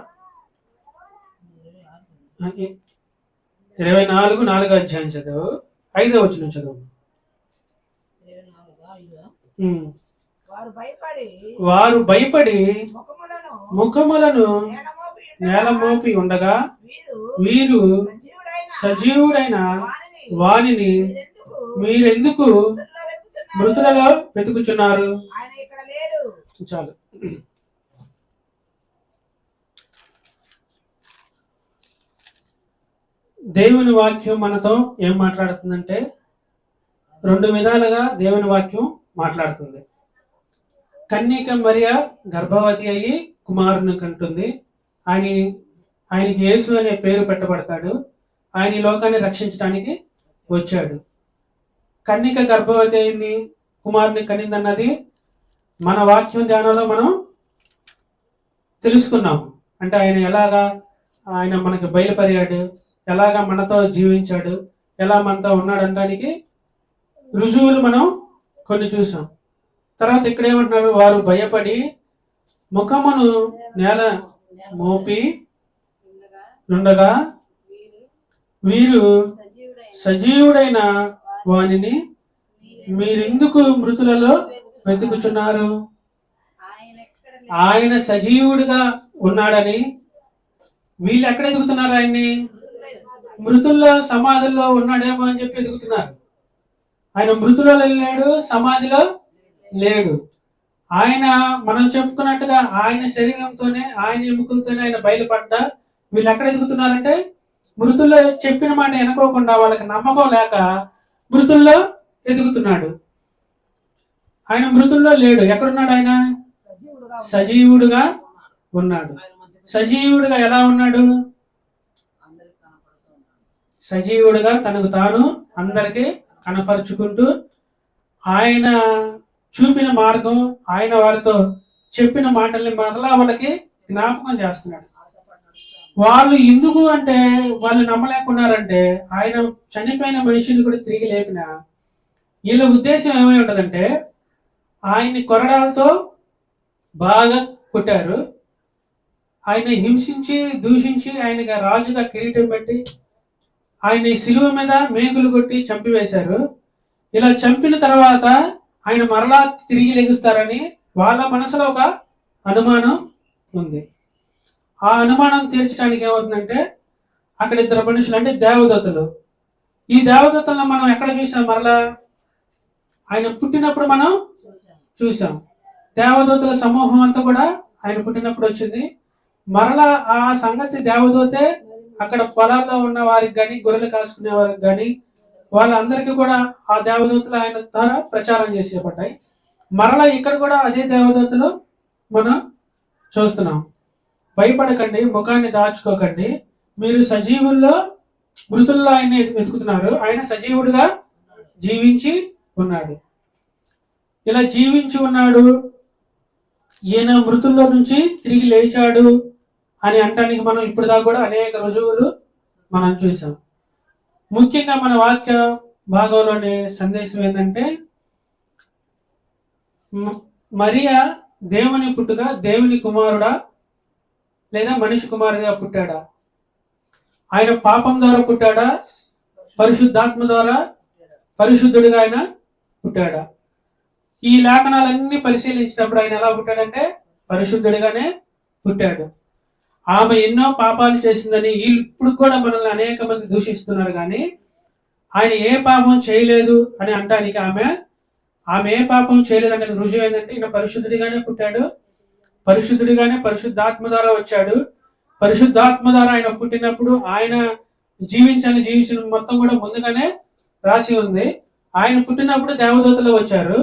24 4వ అధ్యాయం చదువు, 5వ వచనం చదువు. వారు భయపడి ముఖములను నేల మోపి ఉండగా వీరు సజీవుడైన వానిని మీరెందుకు మృతులలో వెతుకుచున్నారు? చాలు. దేవుని వాక్యం మనతో ఏం మాట్లాడుతుందంటే 2 విధాలుగా దేవుని వాక్యం మాట్లాడుతుంది. కన్యక మరియ గర్భవతి అయ్యి కుమారుని కంటుంది. ఆయనకి యేసు అనే పేరు పెట్టబడతాడు. ఆయన ఈ లోకాన్ని రక్షించడానికి వచ్చాడు. కన్యక గర్భవతి అయింది, కుమారుని కనిందన్నది మన వాక్యం ధ్యానంలో మనం తెలుసుకున్నాము. అంటే ఆయన ఎలాగా ఆయన మనకి బయలుపరియాడు, ఎలాగా మనతో జీవించాడు, ఎలా మనతో ఉన్నాడు అనడానికి రుజువులు మనం కొన్ని చూసాం. తర్వాత ఇక్కడ ఏమంటున్నారు, వారు భయపడి ముఖమును నేల మోపి ఉండగా వీరు సజీవుడైన వానిని మీరెందుకు మృతులలో వెతుకుచున్నారు? ఆయన సజీవుడిగా ఉన్నాడని వీళ్ళు ఎక్కడ ఎదుగుతున్నారు? ఆయన్ని మృతుల్లో సమాధుల్లో ఉన్నాడేమో అని చెప్పి ఎదుగుతున్నారు. ఆయన మృతులలో లేడు, సమాధిలో లేడు. ఆయన మనం చెప్పుకున్నట్టుగా ఆయన శరీరంతోనే, ఆయన ఎముకలతోనే ఆయన బయలుపడ్డా వీళ్ళు ఎక్కడ ఎదుగుతున్నారంటే మృతుల్లో చెప్పిన మాట వెనుకోకుండా వాళ్ళకి నమ్మకం లేక మృతుల్లో ఎదుగుతున్నాడు. ఆయన మృతుల్లో లేడు. ఎక్కడున్నాడు? ఆయన సజీవుడుగా ఉన్నాడు. సజీవుడుగా ఎలా ఉన్నాడు? సజీవుడుగా తనకు తాను అందరికీ కనపరుచుకుంటూ ఆయన చూపిన మార్గం, ఆయన వారితో చెప్పిన మాటల్ని మరలా వాళ్ళకి జ్ఞాపకం చేస్తున్నాడు. వాళ్ళు ఎందుకు అంటే వాళ్ళు నమ్మలేకున్నారంటే ఆయన చనిపోయిన మనిషిని కూడా తిరిగి లేపిన వీళ్ళ ఉద్దేశం ఏమై ఉంటదంటే ఆయన్ని కొరడాలతో బాగా కొట్టారు, ఆయన హింసించి దూషించి ఆయనగా రాజుగా కిరీటం పెట్టి ఆయన శిలువ మీద మేకులు కొట్టి చంపివేశారు. ఇలా చంపిన తర్వాత ఆయన మరలా తిరిగి లెగుస్తారని వాళ్ళ మనసులో ఒక అనుమానం ఉంది. ఆ అనుమానం తీర్చడానికి ఏమవుతుందంటే అక్కడ ఇద్దరు మనుషులు అంటే దేవదూతలు. ఈ దేవదూతలను మనం ఎక్కడ చూసాం? మరలా ఆయన పుట్టినప్పుడు మనం చూసాం. దేవదూతల సమూహం అంతా కూడా ఆయన పుట్టినప్పుడు వచ్చింది. మరలా ఆ సంగతి దేవదూతే అక్కడ పొలాల్లో ఉన్న వారికి కానీ, గొర్రెలు కాసుకునే వారికి కానీ వాళ్ళందరికీ కూడా ఆ దేవదూతలు ఆయన ద్వారా ప్రచారం చేసేపడ్డాయి. మరలా ఇక్కడ కూడా అదే దేవదూతలు మనం చూస్తున్నాం. భయపడకండి, ముఖాన్ని దాచుకోకండి, మీరు సజీవుల్లో మృతుల్లో ఆయన వెతుకుతున్నారు, ఆయన సజీవుడిగా జీవించి ఉన్నాడు. ఇలా జీవించి ఉన్నాడు, ఈయన మృతుల్లో నుంచి తిరిగి లేచాడు అని అంటానికి మనం ఇప్పుడు దాకా కూడా అనేక రుజువులు మనం చూసాం. ముఖ్యంగా మన వాక్య భాగంలోని సందేశం ఏంటంటే మరియా దేవుని పుట్టుక దేవుని కుమారుడా లేదా మనిషి కుమారుడిగా పుట్టాడా? ఆయన పాపం ద్వారా పుట్టాడా? పరిశుద్ధాత్మ ద్వారా పరిశుద్ధుడిగా ఆయన పుట్టాడా? ఈ లేఖనాలన్నీ పరిశీలించినప్పుడు ఆయన ఎలా పుట్టాడంటే పరిశుద్ధుడిగానే పుట్టాడు. ఆమె ఎన్నో పాపాలు చేసిందని వీళ్ళు ఇప్పుడు కూడా మనల్ని అనేక మంది దూషిస్తున్నారు, కానీ ఆయన ఏ పాపం చేయలేదు అని అంటానికి ఆమె ఏ పాపం చేయలేదంటే రుజువు ఏంటంటే ఈయన పరిశుద్ధుడిగానే పుట్టాడు, పరిశుద్ధుడిగానే పరిశుద్ధాత్మ ద్వారా వచ్చాడు. పరిశుద్ధాత్మ ద్వారా ఆయన పుట్టినప్పుడు ఆయన జీవించిన మొత్తం కూడా ముందుగానే రాసి ఉంది. ఆయన పుట్టినప్పుడు దేవదూతలు వచ్చారు,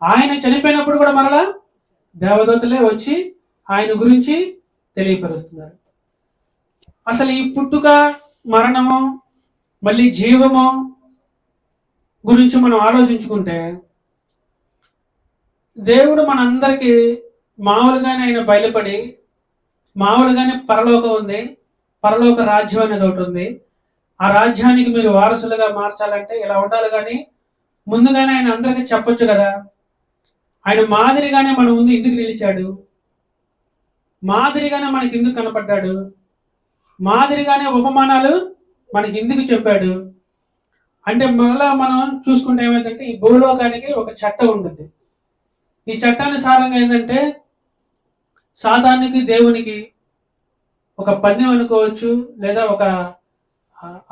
ఆయన చనిపోయినప్పుడు కూడా మరలా దేవదూతలే వచ్చి ఆయన గురించి తెలియపరుస్తున్నారు. అసలు ఈ పుట్టుక, మరణము, మళ్ళీ జీవము గురించి మనం ఆలోచించుకుంటే దేవుడు మనందరికీ మామూలుగానే ఆయన బయలుపడి మామూలుగానే పరలోకం ఉంది, పరలోక రాజ్యం అనేది ఒకటి ఉంది, ఆ రాజ్యానికి మీరు వారసులుగా మార్చాలంటే ఇలా ఉండాలి, కానీ ముందుగానే ఆయన అందరికీ చెప్పొచ్చు కదా. ఆయన మాదిరిగానే మన ముందు ఎందుకు నిలిచాడు? మాదిరిగానే మనకి ఎందుకు కనపడ్డాడు? మాదిరిగానే ఉపమానాలు మనకి ఎందుకు చెప్పాడు అంటే మళ్ళా మనం చూసుకుంటే ఏమైందంటే ఈ భూలోకానికి ఒక చట్టం ఉంటుంది. ఈ చట్టానుసారంగా ఏంటంటే సాతానికి దేవునికి ఒక పందెం అనుకోవచ్చు, లేదా ఒక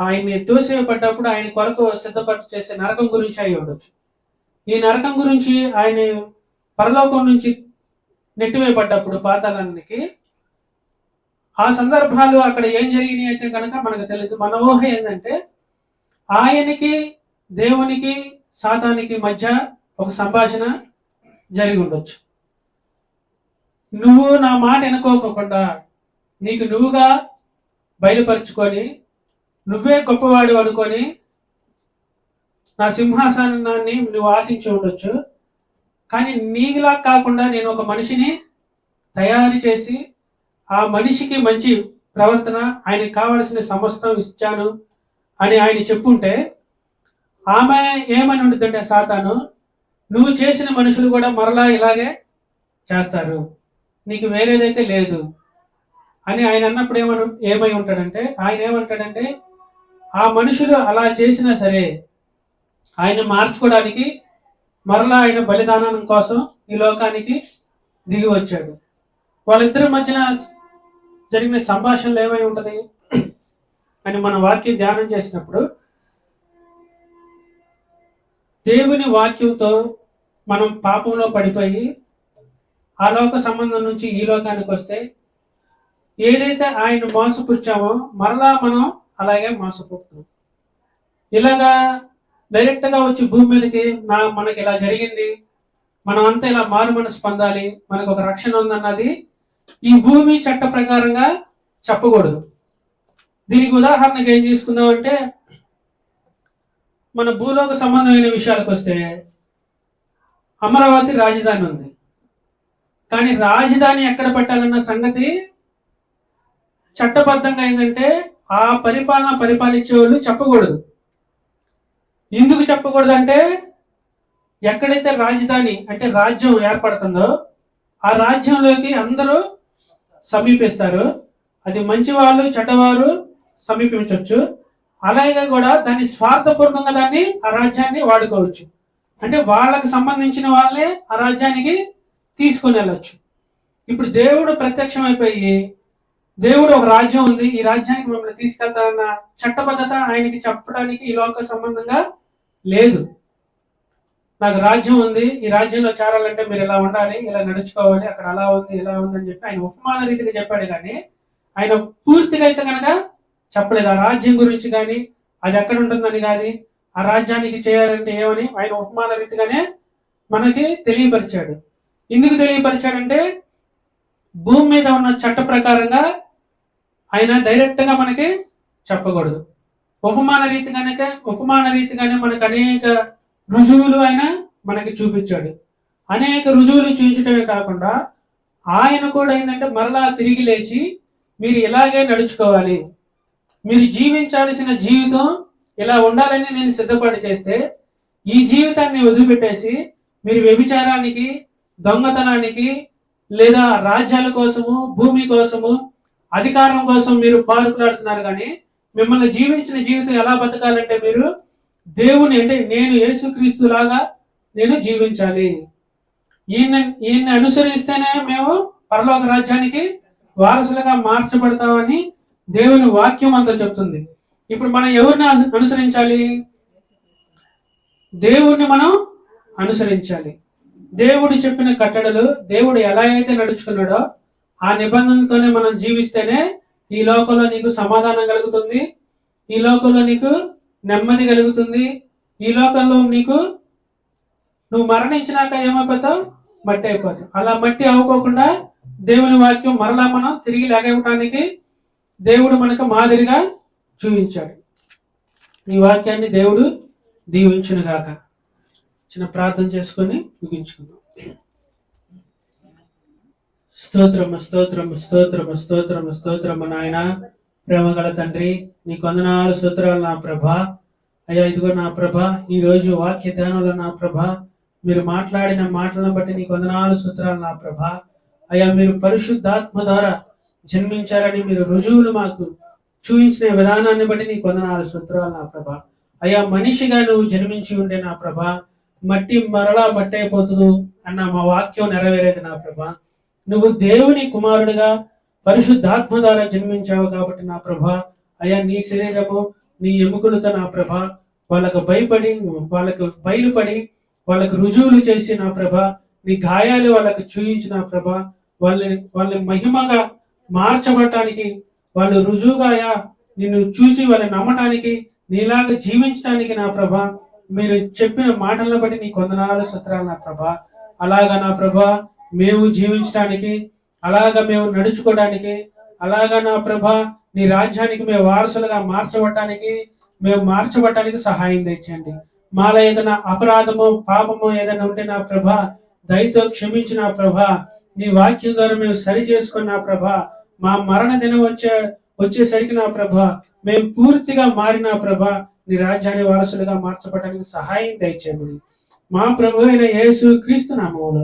ఆయన్ని తోసివేయబడ్డప్పుడు ఆయన కొరకు సిద్ధపట్టు చేసే నరకం గురించి అయి ఉండొచ్చు. ఈ నరకం గురించి ఆయన పరలోకం నుంచి నెట్టివేయబడ్డప్పుడు పాతాళానికి ఆ సందర్భాలు అక్కడ ఏం జరిగినాయి అయితే కనుక మనకు తెలియదు. మన ఊహ ఏంటంటే ఆయనకి దేవునికి సాతానికి మధ్య ఒక సంభాషణ జరిగి ఉండొచ్చు. నువ్వు నా మాట వెనుకోకుండా నీకు నువ్వుగా బయలుపరుచుకొని నువ్వే గొప్పవాడు అనుకొని నా సింహాసనాన్ని నువ్వు ఆశించి ఉండొచ్చు, కానీ నీలా కాకుండా నేను ఒక మనిషిని తయారు చేసి ఆ మనిషికి మంచి ప్రవర్తన, ఆయనకి కావలసిన సమస్తం ఇచ్చాను అని ఆయన చెప్పుంటే, ఆమె ఏమని ఉంటుందంటే సాతాను, నువ్వు చేసిన మనుషులు కూడా మరలా ఇలాగే చేస్తారు, నీకు వేరేదైతే లేదు అని ఆయన అన్నప్పుడు ఏమై ఉంటాడంటే, ఆయన ఏమంటాడంటే, ఆ మనుషులు అలా చేసినా సరే ఆయన మార్చుకోవడానికి మరలా ఆయన బలిదానం కోసం ఈ లోకానికి దిగి వచ్చాడు. వాళ్ళిద్దరి మధ్యన జరిగిన సంభాషణలు ఏమై ఉంటది అని మన వాక్యం ధ్యానం చేసినప్పుడు, దేవుని వాక్యంతో మనం పాపంలో పడిపోయి ఆ లోక సంబంధం నుంచి ఈ లోకానికి వస్తే ఏదైతే ఆయన మోసపుచ్చామో మరలా మనం అలాగే మోసపోతున్నాం. ఇలాగా డైరెక్ట్ గా వచ్చి భూమి మీదకి మనకి ఇలా జరిగింది, మనం అంతా ఇలా మారు మనసు పొందాలి, మనకు ఒక రక్షణ ఉందన్నది ఈ భూమి చట్ట ప్రకారంగా చెప్పకూడదు. దీనికి ఉదాహరణకి ఏం తీసుకుందాం అంటే, మన భూలోక సంబంధమైన విషయాలకు వస్తే అమరావతి రాజధాని ఉంది, కానీ రాజధాని ఎక్కడ పెట్టాలన్న సంగతి చట్టబద్ధంగా ఏంటంటే ఆ పరిపాలించే వాళ్ళు చెప్పకూడదు. ఎందుకు చెప్పకూడదు అంటే, ఎక్కడైతే రాజధాని అంటే రాజ్యం ఏర్పడుతుందో ఆ రాజ్యంలోకి అందరూ సమీపిస్తారు. అది మంచి వాళ్ళు చెడ్డవారు సమీపించవచ్చు. అలాగే కూడా దాన్ని స్వార్థపూర్వకంగా దాన్ని ఆ రాజ్యాన్ని వాడుకోవచ్చు. అంటే వాళ్ళకి సంబంధించిన వాళ్ళే ఆ రాజ్యానికి తీసుకొని వెళ్ళచ్చు. ఇప్పుడు దేవుడు ప్రత్యక్షం అయిపోయి, దేవుడు ఒక రాజ్యం ఉంది, ఈ రాజ్యానికి మిమ్మల్ని తీసుకెళ్తారన్న చట్టబద్ధత ఆయనకి చెప్పడానికి ఈ లోక సంబంధంగా లేదు. నాకు రాజ్యం ఉంది, ఈ రాజ్యంలో చేరాలంటే మీరు ఇలా ఉండాలి, ఇలా నడుచుకోవాలి, అక్కడ అలా ఉంది ఇలా ఉంది అని చెప్పి ఆయన ఉపమాన రీతిగా చెప్పాడు. కానీ ఆయన పూర్తిగా అయితే కనుక చెప్పలేదు. ఆ రాజ్యం గురించి కానీ అది ఎక్కడ ఉంటుందని కానీ ఆ రాజ్యానికి చేయాలంటే ఏమని ఆయన ఉపమాన రీతిగానే మనకి తెలియపరిచాడు. ఎందుకు తెలియపరిచాడంటే, భూమి మీద ఉన్న చట్ట ప్రకారంగా ఆయన డైరెక్ట్ గా మనకి చెప్పకూడదు. ఉపమాన రీతిగానే మనకు అనేక రుజువులు ఆయన మనకి చూపించాడు. అనేక రుజువులు చూపించడమే కాకుండా ఆయన కూడా ఏంటంటే మరలా తిరిగి లేచి మీరు ఇలాగే నడుచుకోవాలి, మీరు జీవించాల్సిన జీవితం ఇలా ఉండాలని నేను సిద్ధపడి చేస్తే ఈ జీవితాన్ని వదిలిపెట్టేసి మీరు వ్యభిచారానికి, దొంగతనానికి, లేదా రాజ్యాల కోసము, భూమి కోసము, అధికారం కోసం మీరు పారుకులాడుతున్నారు. కానీ మిమ్మల్ని జీవించిన జీవితం ఎలా బతకాలంటే మీరు దేవుని అంటే నేను యేసుక్రీస్తు లాగా నేను జీవించాలి, ఈయన్ని అనుసరిస్తేనే మేము పరలోక రాజ్యానికి వారసులుగా మార్చబడతామని దేవుని వాక్యం అంతా చెప్తుంది. ఇప్పుడు మనం ఎవరిని అనుసరించాలి? దేవుణ్ణి మనం అనుసరించాలి. దేవుడు చెప్పిన కట్టడలు, దేవుడు ఎలా అయితే నడుచుకున్నాడో ఆ నిబంధనతోనే మనం జీవిస్తేనే ఈ లోకంలో నీకు సమాధానం కలుగుతుంది, ఈ లోకంలో నీకు నెమ్మది కలుగుతుంది. ఈ లోకంలో నువ్వు మరణించినాక ఏమైపోతావు? మట్టి అయిపోతావు. అలా మట్టి అవ్వకోకుండా దేవుని వాక్యం మరలా మనం తిరిగి లేకపోవడానికి దేవుడు మనకు మాదిరిగా చూపించాడు. ఈ వాక్యాన్ని దేవుడు దీవించును గాక. చిన్న ప్రార్థన చేసుకొని ముగించుకుందాం. స్తోత్రము స్తోత్రము స్తోత్రము స్తోత్రము స్తోత్రము నాయన, ప్రేమ గల తండ్రి, నీ కొందనాలు స్తోత్రాలు నా ప్రభా. అయ్యా ఇదిగో నా ప్రభా, ఈ రోజు వాక్య ధ్యానంలో నా ప్రభా మీరు మాట్లాడిన మాటలను బట్టి నీ కొందనాలు స్తోత్రాలు నా ప్రభా. అయ్యా మీరు పరిశుద్ధాత్మ ద్వారా జన్మించారని మీరు రుజువులు మాకు చూపించిన విధానాన్ని బట్టి నీ కొందనాలు స్తోత్రాలు నా ప్రభా. అయ్యా మనిషిగా నువ్వు జన్మించి ఉండే నా ప్రభా, మట్టి మరలా మట్టి అయిపోతుంది అన్న మా వాక్యం నెరవేరేది నా ప్రభా. నువ్వు దేవుని కుమారుడిగా పరిశుద్ధాత్మ ద్వారా జన్మించావు కాబట్టి నా ప్రభా, అయ్యా నీ శరీరము, నీ ఎముకలతో నా ప్రభా వాళ్ళకు బయలుపడి వాళ్ళకు రుజువులు చేసి నా ప్రభా, నీ గాయాలు వాళ్ళకు చూయించి నా ప్రభా, వాళ్ళని మహిమగా మార్చబడటానికి, వాళ్ళు రుజువుగా నిన్ను చూసి వాళ్ళని నమ్మటానికి, నీలాగా జీవించడానికి నా ప్రభా మీరు చెప్పిన మాటలను బట్టి నీ కొందనాలు స్తోత్రాలు నా ప్రభా. అలాగా నా ప్రభా మేము జీవించడానికి, అలాగా మేము నడుచుకోవడానికి, అలాగా నా ప్రభా నీ రాజ్యానికి మేము వారసులుగా మార్చబడటానికి సహాయం తెచ్చండి. మాలో ఏదైనా అపరాధము, పాపము ఏదైనా ఉంటే నా ప్రభా దయతో క్షమించిన ప్రభా, నీ వాక్యం ద్వారా మేము సరి చేసుకున్న ప్రభా, మా మరణ దినం వచ్చేసరికి నా ప్రభ మేము పూర్తిగా మారిన ప్రభ నీ రాజ్యాన్ని వారసులుగా మార్చబడడానికి సహాయం దయచేయమని మా ప్రభు అయిన యేసు క్రీస్తు నామములో